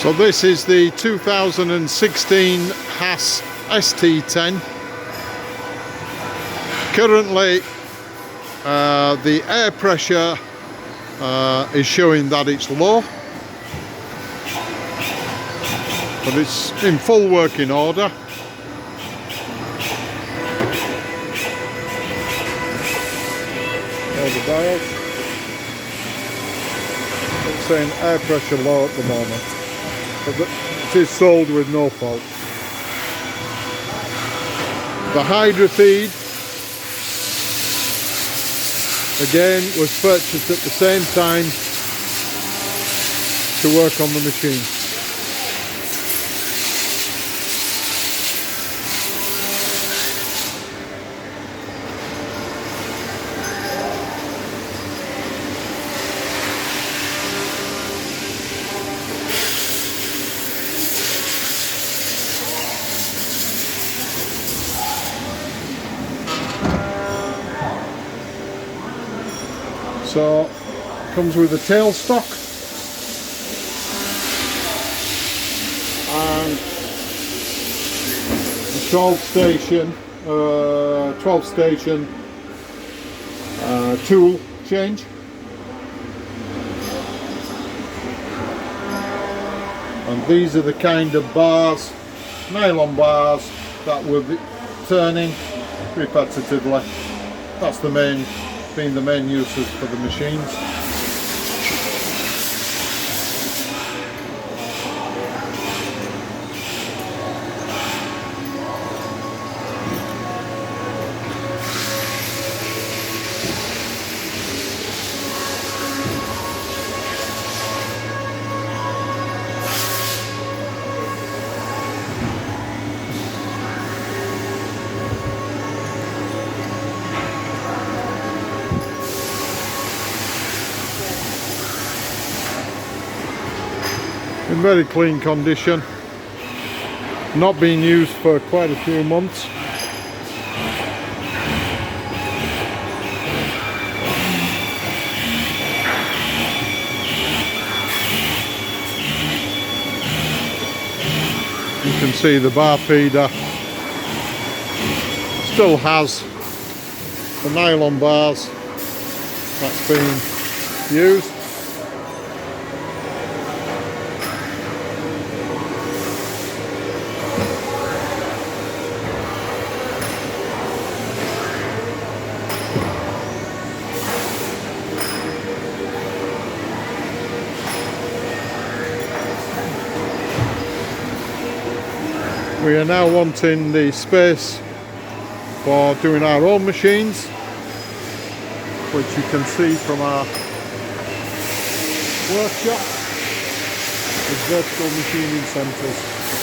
So this is the 2016 Haas ST10. Currently the air pressure is showing that it's low, but it's in full working order. There the dials. It's saying air pressure low at the moment, but it is sold with no fault. The hydro feed again was purchased at the same time to work on the machine. So comes with a tailstock and a 12 station tool change. And these are the kind of bars, nylon bars, that will be turning repetitively. That's the main uses for the machines. In very clean condition, not been used for quite a few months. You can see the bar feeder still has the nylon bars that's been used. We are now wanting the space for doing our own machines, which you can see from our workshop with vertical machining centres.